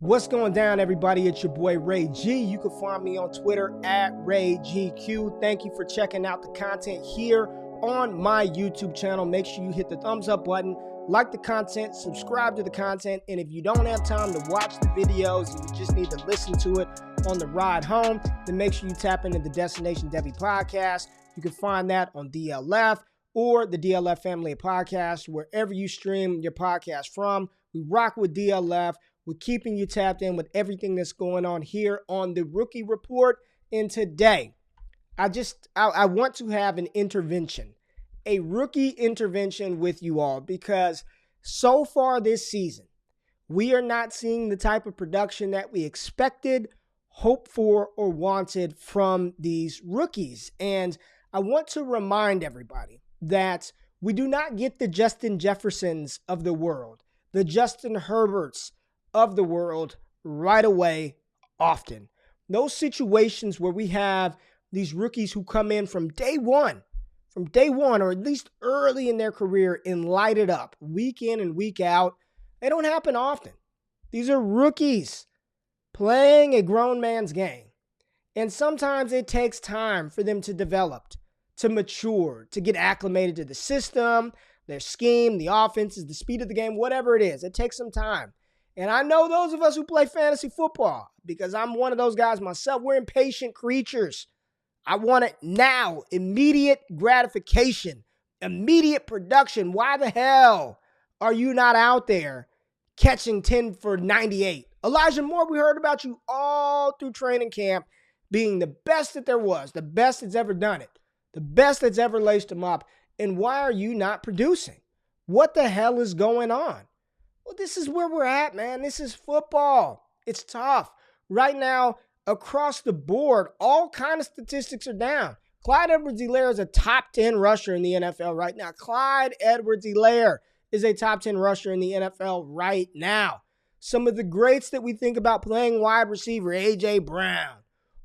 What's going down, everybody? It's your boy Ray G. You can find me on Twitter at RayGQ. Thank you for checking out the content here on my YouTube channel. Make sure you hit the thumbs up button, like the content, subscribe to the content, and if you don't have time to watch the videos and you just need to listen to it on the ride home, then make sure you tap into the Destination Debbie podcast. You can find that on DLF or the DLF family of podcasts, wherever you stream your podcast from. We rock with DLF. We're keeping you tapped in with everything that's going on here on the Rookie Report. And today, I want to have an intervention, a rookie intervention with you all, because so far this season, we are not seeing the type of production that we expected, hoped for, or wanted from these rookies. And I want to remind everybody that we do not get the Justin Jeffersons of the world, the Justin Herberts of the world right away often. Those situations where we have these rookies who come in from day one, or at least early in their career, and light it up week in and week out, they don't happen often. These are rookies playing a grown man's game. And sometimes it takes time for them to develop, to mature, to get acclimated to the system, their scheme, the offenses, the speed of the game, whatever it is. It takes some time. And I know those of us who play fantasy football, because I'm one of those guys myself, we're impatient creatures. I want it now, immediate gratification, immediate production. Why the hell are you not out there catching 10 for 98? Elijah Moore, we heard about you all through training camp being the best that there was, the best that's ever done it, the best that's ever laced them up. And why are you not producing? What the hell is going on? Well, this is where we're at, man. This is football. It's tough. Right now, across the board, all kind of statistics are down. Clyde Edwards-Helaire is a top 10 rusher in the NFL right now. Clyde Edwards-Helaire is a top 10 rusher in the NFL right now. Some of the greats that we think about playing wide receiver, A.J. Brown,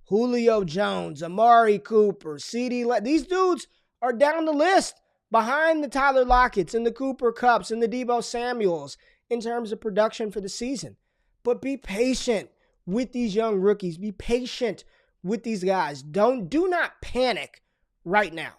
Julio Jones, Amari Cooper, CeeDee, these dudes are down the list behind the Tyler Lockett's and the Cooper Kupps and the Deebo Samuels in terms of production for the season. But be patient with these young rookies. Be patient with these guys. Do not panic right now.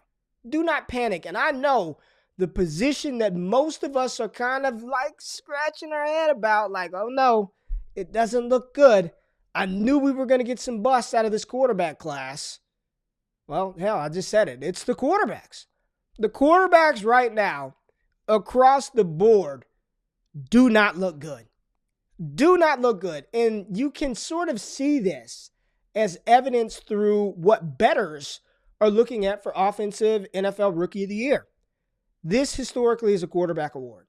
Do not panic. And I know the position that most of us are kind of like scratching our head about, like, oh no, it doesn't look good. I knew we were going to get some busts out of this quarterback class. Well, hell, I just said it. It's the quarterbacks. The quarterbacks right now, across the board, do not look good. Do not look good. And you can sort of see this as evidence through what bettors are looking at for Offensive NFL Rookie of the Year. This historically is a quarterback award.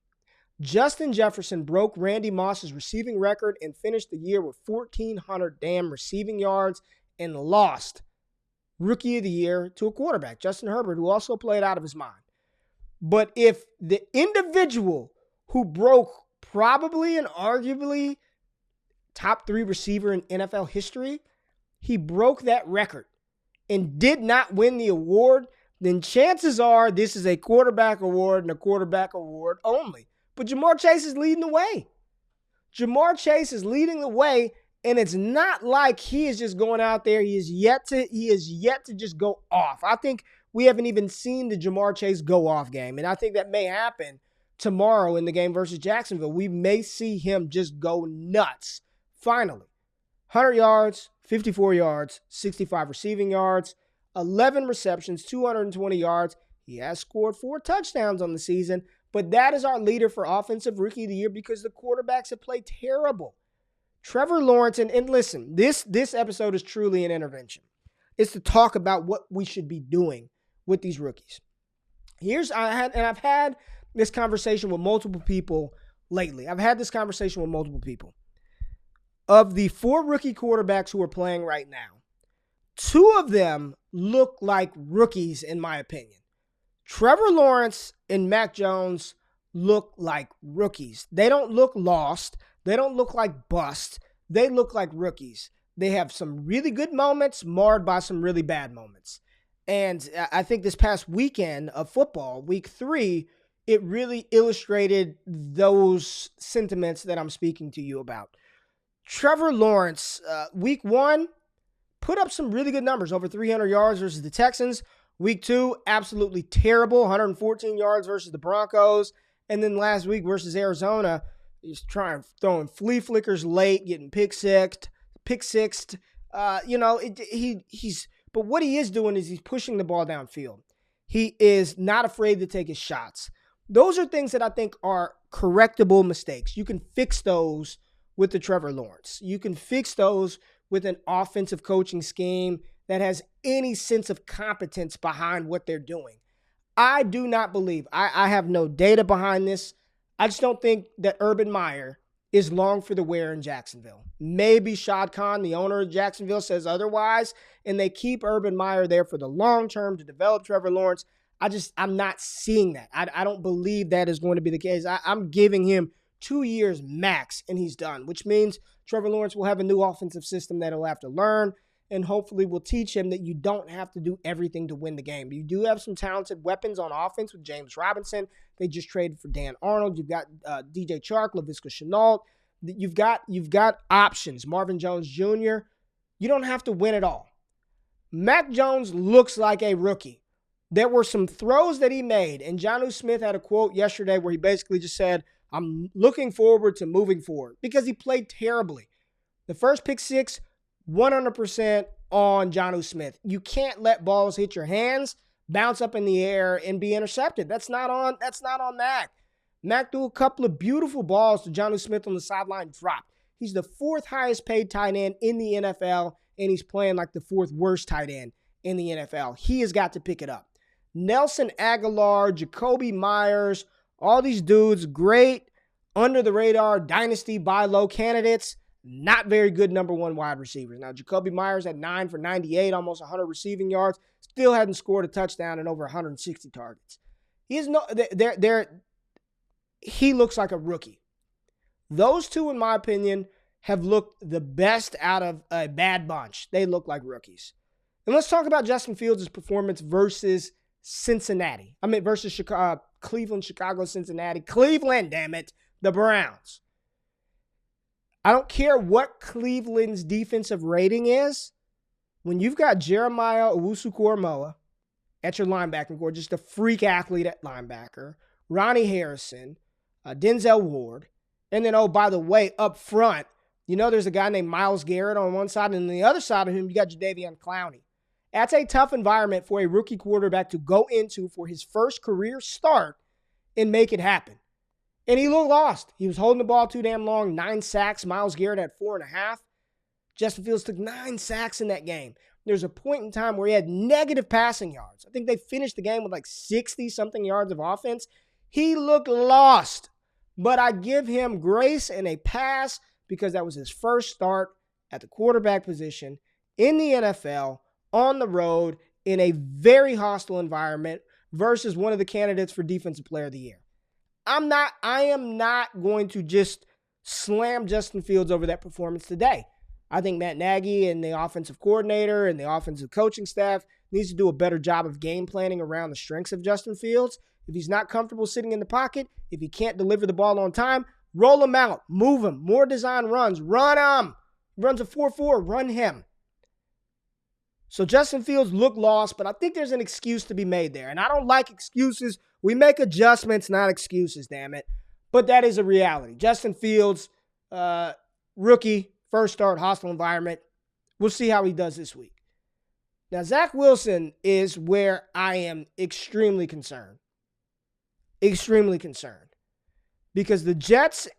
Justin Jefferson broke Randy Moss's receiving record and finished the year with 1,400 damn receiving yards and lost Rookie of the Year to a quarterback, Justin Herbert, who also played out of his mind. But if the individual who broke probably and arguably top 3 receiver in NFL history, he broke that record and did not win the award, then chances are this is a quarterback award and a quarterback award only. But JaMarr Chase is leading the way. JaMarr Chase is leading the way, and it's not like he is just going out there. He is yet to just go off. I think we haven't even seen the JaMarr Chase go off game, and I think that may happen tomorrow in the game versus Jacksonville. We may see him just go nuts. Finally, 100 yards, 54 yards, 65 receiving yards, 11 receptions, 220 yards. He has scored 4 touchdowns on the season, but that is our leader for Offensive Rookie of the Year because the quarterbacks have played terrible. Trevor Lawrence, and listen, this episode is truly an intervention. It's to talk about what we should be doing with these rookies. I've had this conversation with multiple people lately. Of the 4 rookie quarterbacks who are playing right now, 2 of them look like rookies in my opinion. Trevor Lawrence and Mac Jones look like rookies. They don't look lost. They don't look like bust. They look like rookies. They have some really good moments marred by some really bad moments. And I think this past weekend of football, week 3, it really illustrated those sentiments that I'm speaking to you about. Trevor Lawrence, week 1, put up some really good numbers, over 300 yards versus the Texans. Week 2, absolutely terrible, 114 yards versus the Broncos. And then last week versus Arizona, he's throwing flea flickers late, getting pick sixed. But what he is doing is he's pushing the ball downfield. He is not afraid to take his shots. Those are things that I think are correctable mistakes. You can fix those with the Trevor Lawrence. You can fix those with an offensive coaching scheme that has any sense of competence behind what they're doing. I do not believe, I have no data behind this. I just don't think that Urban Meyer is long for the wear in Jacksonville. Maybe Shad Khan, the owner of Jacksonville, says otherwise, and they keep Urban Meyer there for the long term to develop Trevor Lawrence. I'm not seeing that. I don't believe that is going to be the case. I'm giving him 2 years max, and he's done, which means Trevor Lawrence will have a new offensive system that he'll have to learn, and hopefully will teach him that you don't have to do everything to win the game. You do have some talented weapons on offense with James Robinson. They just traded for Dan Arnold. You've got DJ Chark, Laviska Shenault. You've got options. Marvin Jones Jr. You don't have to win it all. Mac Jones looks like a rookie. There were some throws that he made, and Jonnu Smith had a quote yesterday where he basically just said, I'm looking forward to moving forward, because he played terribly. The first pick six, 100% on Jonnu Smith. You can't let balls hit your hands, bounce up in the air, and be intercepted. That's not on Mac. Mac threw a couple of beautiful balls to Jonnu Smith on the sideline, dropped. He's the 4th highest paid tight end in the NFL, and he's playing like the 4th worst tight end in the NFL. He has got to pick it up. Nelson Aguilar, Jacoby Myers, all these dudes, great, under-the-radar, dynasty, buy low candidates, not very good number 1 wide receivers. Now, Jacoby Myers had 9 for 98, almost 100 receiving yards, still hadn't scored a touchdown in over 160 targets. He looks like a rookie. Those two, in my opinion, have looked the best out of a bad bunch. They look like rookies. And let's talk about Justin Fields' performance versus Cincinnati. Versus Cleveland, Chicago, Cincinnati. Cleveland, damn it, the Browns. I don't care what Cleveland's defensive rating is. When you've got Jeremiah Owusu-Koramoah at your linebacking core, just a freak athlete at linebacker, Ronnie Harrison, Denzel Ward, and then, oh, by the way, up front, there's a guy named Myles Garrett on one side, and on the other side of him, you got Jadeveon Clowney. That's a tough environment for a rookie quarterback to go into for his first career start and make it happen. And he looked lost. He was holding the ball too damn long, 9 sacks. Myles Garrett had 4.5. Justin Fields took 9 sacks in that game. There's a point in time where he had negative passing yards. I think they finished the game with like 60-something yards of offense. He looked lost. But I give him grace and a pass because that was his first start at the quarterback position in the NFL, on the road, in a very hostile environment versus one of the candidates for Defensive Player of the Year. I am not going to just slam Justin Fields over that performance today. I think Matt Nagy and the offensive coordinator and the offensive coaching staff needs to do a better job of game planning around the strengths of Justin Fields. If he's not comfortable sitting in the pocket, if he can't deliver the ball on time, roll him out, move him, more design runs, run him. He runs a 4.4, run him. So Justin Fields looked lost, but I think there's an excuse to be made there. And I don't like excuses. We make adjustments, not excuses, damn it. But that is a reality. Justin Fields, rookie, first start, hostile environment. We'll see how he does this week. Now, Zach Wilson is where I am extremely concerned. Extremely concerned. Because the Jets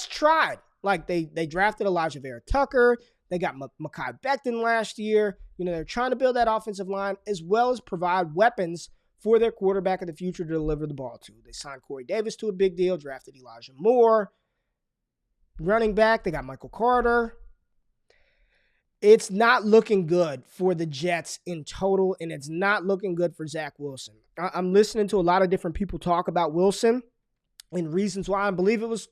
tried. Like, they drafted Elijah Vera Tucker. They got Mekhi Becton last year. They're trying to build that offensive line as well as provide weapons for their quarterback of the future to deliver the ball to. They signed Corey Davis to a big deal, drafted Elijah Moore. Running back, they got Michael Carter. It's not looking good for the Jets in total, and it's not looking good for Zach Wilson. I'm listening to a lot of different people talk about Wilson and reasons why. I believe it was,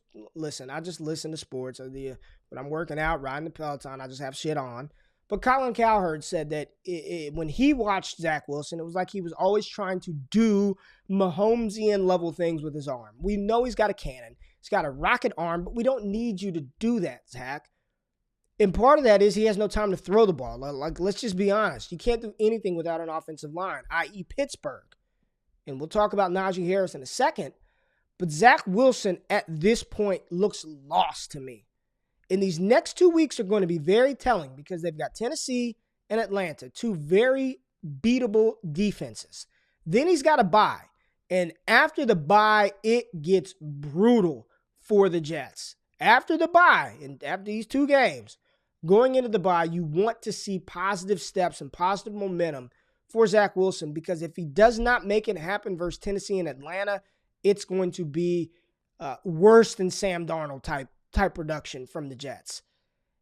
I just listen to sports. When I'm working out, riding the Peloton, I just have shit on. But Colin Cowherd said that when he watched Zach Wilson, it was like he was always trying to do Mahomesian level things with his arm. We know he's got a cannon. He's got a rocket arm, but we don't need you to do that, Zach. And part of that is he has no time to throw the ball. Like, let's just be honest. You can't do anything without an offensive line, i.e. Pittsburgh. And we'll talk about Najee Harris in a second. But Zach Wilson at this point looks lost to me. And these next 2 weeks are going to be very telling because they've got Tennessee and Atlanta, two very beatable defenses. Then he's got a bye. And after the bye, it gets brutal for the Jets. After the bye, and after these 2 games, going into the bye, you want to see positive steps and positive momentum for Zach Wilson because if he does not make it happen versus Tennessee and Atlanta, it's going to be worse than Sam Darnold type production from the Jets.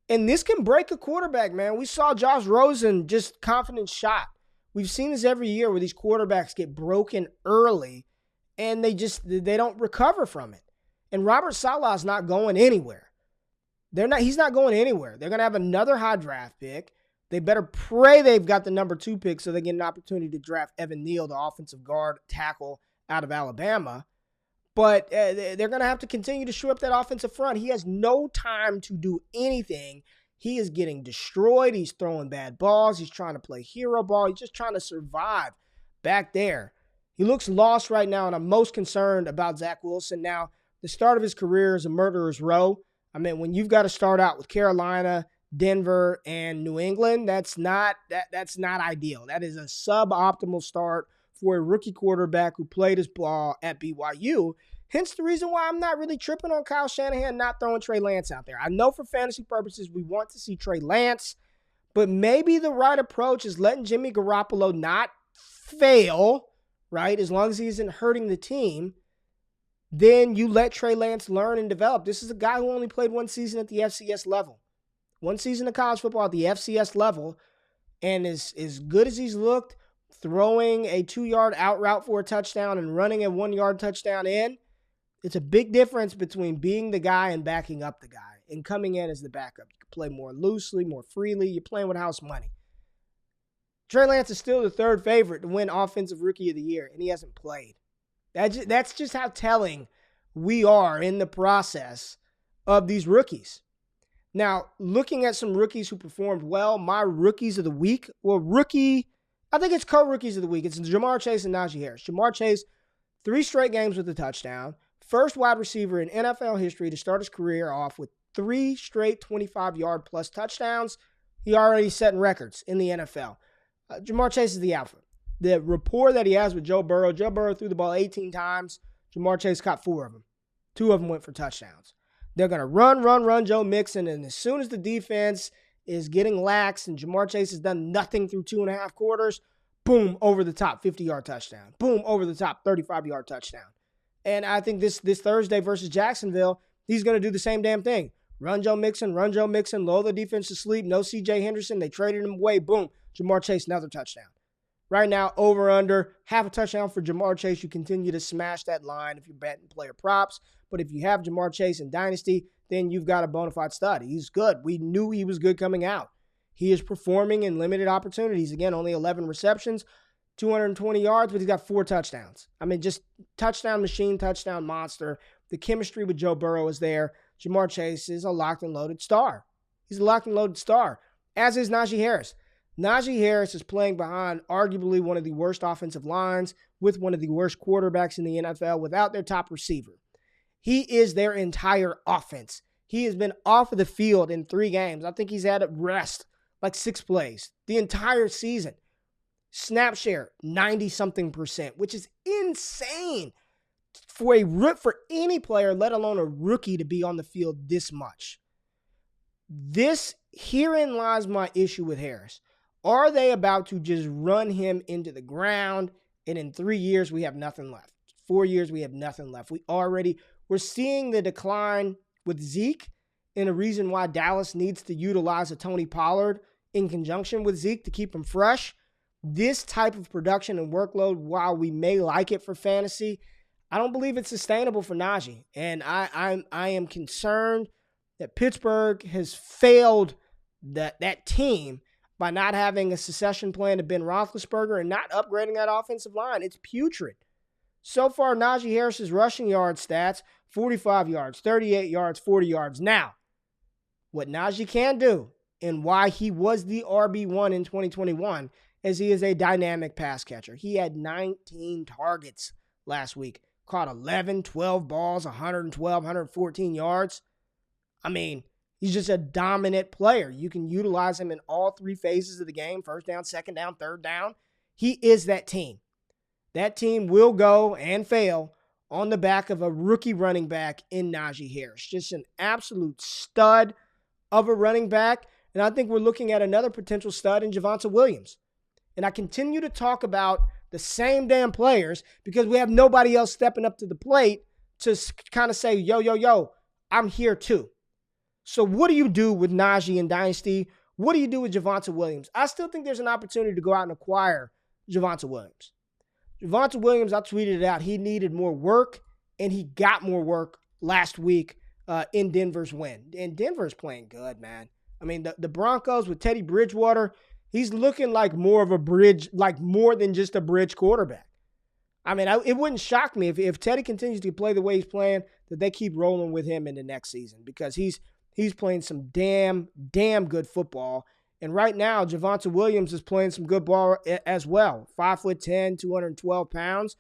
And this can break a quarterback, man. We saw Josh Rosen just confident shot. We've seen this every year where these quarterbacks get broken early and they don't recover from it. And Robert Saleh's not going anywhere. He's not going anywhere. They're going to have another high draft pick. They better pray they've got the number 2 pick so they get an opportunity to draft Evan Neal, the offensive guard tackle out of Alabama. But they're going to have to continue to shore up that offensive front. He has no time to do anything. He is getting destroyed. He's throwing bad balls. He's trying to play hero ball. He's just trying to survive back there. He looks lost right now, and I'm most concerned about Zach Wilson. Now, the start of his career is a murderer's row. I mean, when you've got to start out with Carolina, Denver, and New England, that's not ideal. That is a suboptimal start for a rookie quarterback who played his ball at BYU. Hence the reason why I'm not really tripping on Kyle Shanahan not throwing Trey Lance out there. I know for fantasy purposes we want to see Trey Lance, but maybe the right approach is letting Jimmy Garoppolo not fail, right, as long as he isn't hurting the team. Then you let Trey Lance learn and develop. This is a guy who only played 1 season at the FCS level. 1 season of college football at the FCS level. And as good as he's looked, throwing a 2-yard out route for a touchdown and running a 1-yard touchdown in, it's a big difference between being the guy and backing up the guy and coming in as the backup. You can play more loosely, more freely. You're playing with house money. Trey Lance is still the 3rd favorite to win Offensive Rookie of the Year, and he hasn't played. That's just how telling we are in the process of these rookies. Now, looking at some rookies who performed well, my rookies of the week, I think it's co-rookies of the week. It's JaMarr Chase and Najee Harris. JaMarr Chase, 3 straight games with a touchdown. First wide receiver in NFL history to start his career off with 3 straight 25-yard plus touchdowns. He already setting records in the NFL. JaMarr Chase is the alpha. The rapport that he has with Joe Burrow threw the ball 18 times. JaMarr Chase caught 4 of them. 2 of them went for touchdowns. They're going to run Joe Mixon, and as soon as the defense is getting lax and JaMarr Chase has done nothing through 2.5 quarters, boom, over the top, 50-yard touchdown. Boom, over the top, 35-yard touchdown. And I think this Thursday versus Jacksonville, he's going to do the same damn thing. Run Joe Mixon, lull the defense to sleep, no C.J. Henderson. They traded him away. Boom, JaMarr Chase, another touchdown. Right now, over under, half a touchdown for JaMarr Chase. You continue to smash that line if you're betting player props. But if you have JaMarr Chase in Dynasty, then you've got a bona fide stud. He's good. We knew he was good coming out. He is performing in limited opportunities. Again, only 11 receptions, 220 yards, but he's got 4 touchdowns. I mean, just touchdown machine, touchdown monster. The chemistry with Joe Burrow is there. JaMarr Chase is a locked and loaded star. He's a locked and loaded star, as is Najee Harris. Najee Harris is playing behind arguably one of the worst offensive lines with one of the worst quarterbacks in the NFL without their top receiver. He is their entire offense. He has been off of the field in 3 games. I think he's had at rest like 6 plays the entire season. Snap share, 90-something%, which is insane for any player, let alone a rookie, to be on the field this much. Herein lies my issue with Harris. Are they about to just run him into the ground, and in 3 years we have nothing left? 4 years we have nothing left. We're seeing the decline with Zeke, and a reason why Dallas needs to utilize a Tony Pollard in conjunction with Zeke to keep him fresh. This type of production and workload, while we may like it for fantasy, I don't believe it's sustainable for Najee. And I am concerned that Pittsburgh has failed that team by not having a succession plan to Ben Roethlisberger and not upgrading that offensive line. It's putrid. So far, Najee Harris's rushing yard stats, 45 yards, 38 yards, 40 yards. Now, What Najee can do and why he was the RB1 in 2021 is he is a dynamic pass catcher. He had 19 targets last week, caught 11, 12 balls, 112, 114 yards. I mean, he's just a dominant player. You can utilize him in all three phases of the game, first down, second down, third down. He is that team. That team will go and fail on the back of a rookie running back in Najee Harris. Just an absolute stud of a running back. And I think we're looking at another potential stud in Javonta Williams. And I continue to talk about the same damn players because we have nobody else stepping up to the plate to kind of say, yo, I'm here too. So what do you do with Najee in Dynasty? What do you do with Javonta Williams? I still think there's an opportunity to go out and acquire Javonta Williams. Javonta Williams, I tweeted it out. He needed more work, and he got more work last week in Denver's win. And Denver's playing good, man. I mean, the Broncos with Teddy Bridgewater, he's looking like more of a bridge, like more than just a bridge quarterback. I mean, it wouldn't shock me if Teddy continues to play the way he's playing, that they keep rolling with him in the next season because he's playing some damn good football. And right now, Javonta Williams is playing some good ball as well. 5'10", 212 pounds.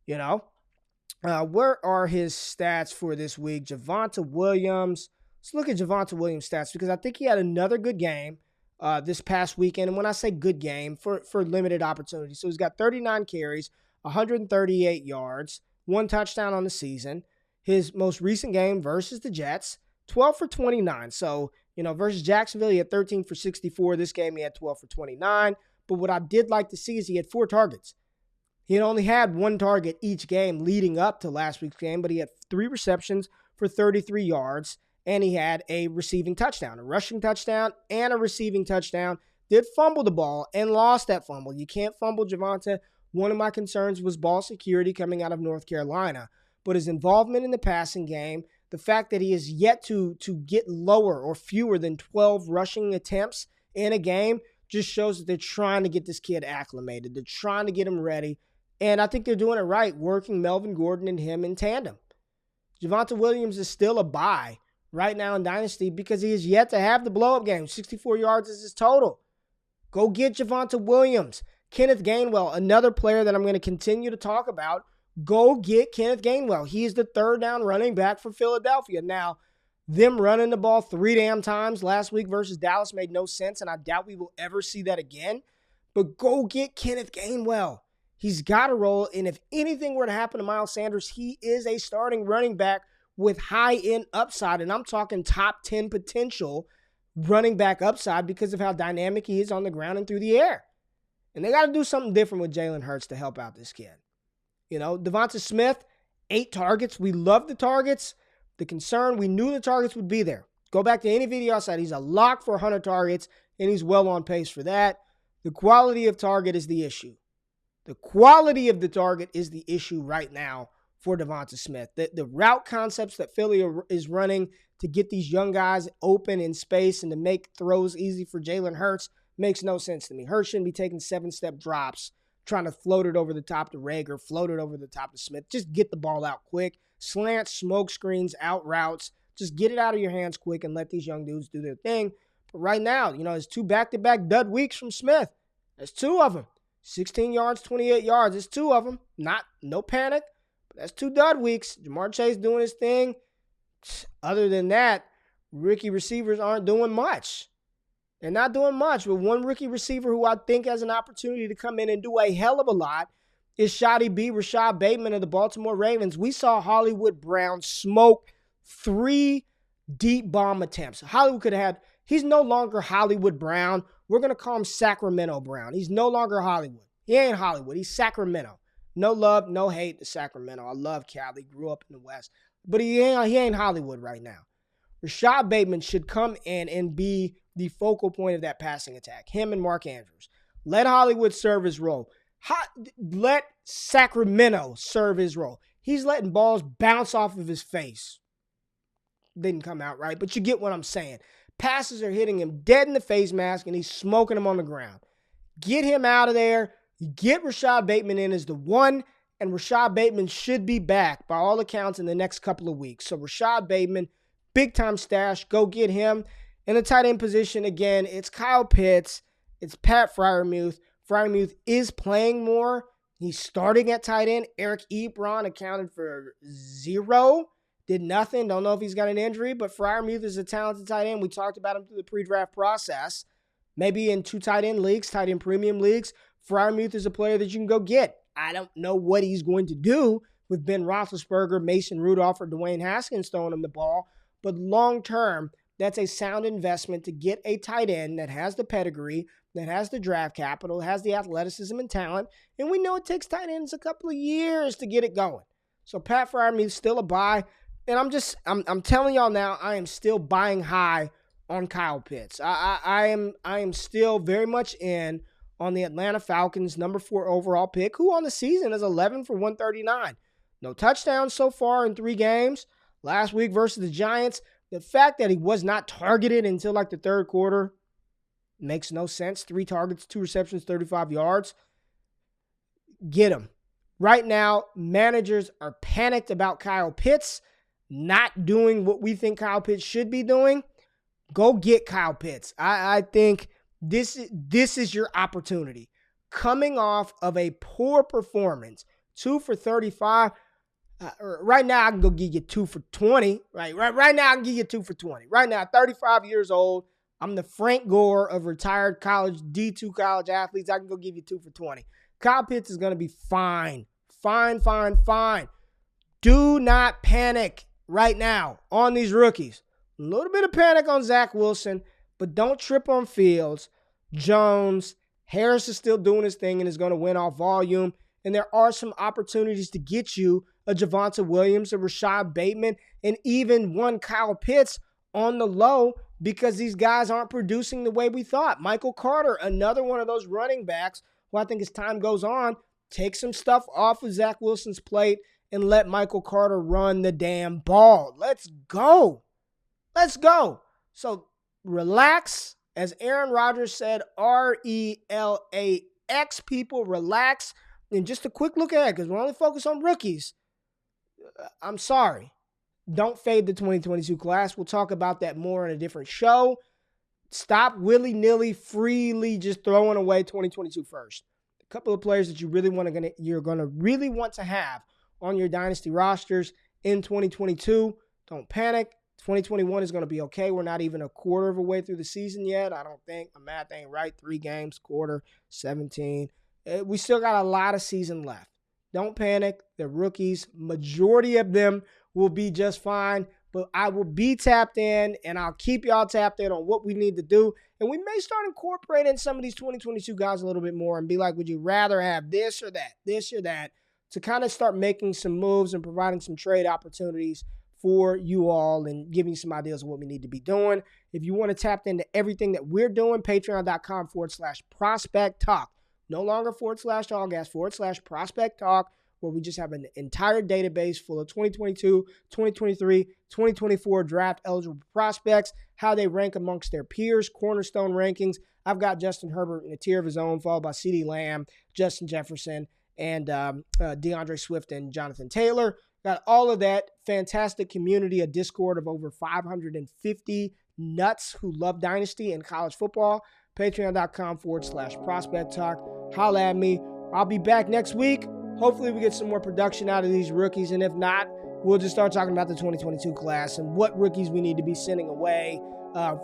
You know, where are his stats for this week? Javonta Williams. Let's look at Javonta Williams' stats because I think he had another good game this past weekend. And when I say good game, for limited opportunity. So he's got 39 carries, 138 yards, 1 touchdown on the season. His most recent game versus the Jets, 12 for 29. So, versus Jacksonville, he had 13 for 64. This game, he had 12 for 29. But what I did like to see is he had 4 targets. He had only had 1 target each game leading up to last week's game, but he had 3 receptions for 33 yards, and he had a receiving touchdown, a rushing touchdown, and a receiving touchdown. Did fumble the ball and lost that fumble. You can't fumble Javonta. One of my concerns was ball security coming out of North Carolina. But his involvement in the passing game, the fact that he is yet to get lower or fewer than 12 rushing attempts in a game just shows that they're trying to get this kid acclimated. They're trying to get him ready. And I think they're doing it right, working Melvin Gordon and him in tandem. Javonta Williams is still a buy right now in Dynasty because he is yet to have the blow-up game. 64 yards is his total. Go get Javonta Williams. Kenneth Gainwell, another player that I'm going to continue to talk about. Go get Kenneth Gainwell. He is the third down running back for Philadelphia. Now, them running the ball 3 damn times last week versus Dallas made no sense, and I doubt we will ever see that again. But go get Kenneth Gainwell. He's got to roll, and if anything were to happen to Miles Sanders, he is a starting running back with high-end upside, and I'm talking top 10 potential running back upside because of how dynamic he is on the ground and through the air. And they got to do something different with Jalen Hurts to help out this kid. Devonta Smith, 8 targets. We love the targets. The concern, we knew the targets would be there. Go back to any video I said. He's a lock for 100 targets, and he's well on pace for that. The quality of target is the issue. The quality of the target is the issue right now for Devonta Smith. The route concepts that Philly is running to get these young guys open in space and to make throws easy for Jalen Hurts makes no sense to me. Hurts shouldn't be taking 7-step drops, trying to float it over the top to Rager, float it over the top to Smith. Just get the ball out quick. Slant, smoke screens, out routes. Just get it out of your hands quick and let these young dudes do their thing. But right now, it's 2 back-to-back dud weeks from Smith. That's 2 of them. 16 yards, 28 yards. It's 2 of them. No panic. But that's 2 dud weeks. JaMarr Chase doing his thing. Other than that, rookie receivers aren't doing much. They're not doing much. But one rookie receiver who I think has an opportunity to come in and do a hell of a lot is Rashad Bateman of the Baltimore Ravens. We saw Hollywood Brown smoke 3 deep bomb attempts. Hollywood could have had, he's no longer Hollywood Brown. We're going to call him Sacramento Brown. He's no longer Hollywood. He ain't Hollywood. He's Sacramento. No love, no hate to Sacramento. I love Cali. Grew up in the West. But he ain't Hollywood right now. Rashad Bateman should come in and be the focal point of that passing attack. Him and Mark Andrews. Let Hollywood serve his role. Let Sacramento serve his role. He's letting balls bounce off of his face. Didn't come out right, but you get what I'm saying. Passes are hitting him dead in the face mask, and he's smoking them on the ground. Get him out of there. Get Rashad Bateman in as the one, and Rashad Bateman should be back, by all accounts, in the next couple of weeks. So Rashad Bateman, big-time stash. Go get him. In the tight end position, again, it's Kyle Pitts. It's Pat Freiermuth. Freiermuth is playing more. He's starting at tight end. Eric Ebron accounted for 0. Did nothing. Don't know if he's got an injury, but Freiermuth is a talented tight end. We talked about him through the pre-draft process. Maybe in 2 tight end leagues, tight end premium leagues, Freiermuth is a player that you can go get. I don't know what he's going to do with Ben Roethlisberger, Mason Rudolph, or Dwayne Haskins throwing him the ball, but long-term, that's a sound investment to get a tight end that has the pedigree, that has the draft capital, has the athleticism and talent, and we know it takes tight ends a couple of years to get it going. So Pat Freiermuth is still a buy, and I'm telling y'all now, I am still buying high on Kyle Pitts. I am still very much in on the Atlanta Falcons number 4 overall pick, who on the season is 11 for 139. No touchdowns so far in 3 games. Last week versus the Giants, the fact that he was not targeted until like the third quarter makes no sense. 3 targets, 2 receptions, 35 yards. Get him. Right now, managers are panicked about Kyle Pitts not doing what we think Kyle Pitts should be doing. Go get Kyle Pitts. I think this is your opportunity. Coming off of a poor performance, 2 for 35. Right now, I can go give you 2 for 20. Right now, I can give you 2 for 20. Right now, 35 years old. I'm the Frank Gore of retired college, D2 college athletes. I can go give you 2 for 20. Kyle Pitts is going to be fine. Fine. Do not panic right now on these rookies. A little bit of panic on Zach Wilson, but don't trip on Fields. Jones, Harris is still doing his thing and is going to win off volume. And there are some opportunities to get you a Javonta Williams, a Rashad Bateman, and even one Kyle Pitts on the low because these guys aren't producing the way we thought. Michael Carter, another one of those running backs who I think as time goes on, take some stuff off of Zach Wilson's plate and let Michael Carter run the damn ball. Let's go. So relax. As Aaron Rodgers said, RELAX, people, relax. And just a quick look ahead, because we're only focused on rookies. I'm sorry. Don't fade the 2022 class. We'll talk about that more in a different show. Stop willy-nilly, freely just throwing away 2022 first. A couple of players that you're gonna really want to have on your dynasty rosters in 2022. Don't panic. 2021 is going to be okay. We're not even a quarter of a way through the season yet. I don't think. My math ain't right. 3 games, quarter, 17. We still got a lot of season left. Don't panic. They're rookies. Majority of them will be just fine. But I will be tapped in, and I'll keep y'all tapped in on what we need to do. And we may start incorporating some of these 2022 guys a little bit more and be like, would you rather have this or that, to kind of start making some moves and providing some trade opportunities for you all and giving you some ideas of what we need to be doing. If you want to tap into everything that we're doing, patreon.com/prospect talk. No longer /allgas, /prospect talk, where we just have an entire database full of 2022, 2023, 2024 draft eligible prospects, how they rank amongst their peers, cornerstone rankings. I've got Justin Herbert in a tier of his own, followed by CeeDee Lamb, Justin Jefferson, and DeAndre Swift and Jonathan Taylor. Got all of that fantastic community, a Discord of over 550 nuts who love Dynasty and college football. Patreon.com/prospect talk. Holla at me. I'll be back next week. Hopefully we get some more production out of these rookies. And if not, we'll just start talking about the 2022 class and what rookies we need to be sending away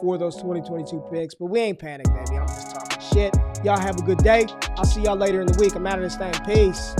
for those 2022 picks. But we ain't panicked, baby. I'm just talking shit. Y'all have a good day. I'll see y'all later in the week. I'm out of this thing. Peace.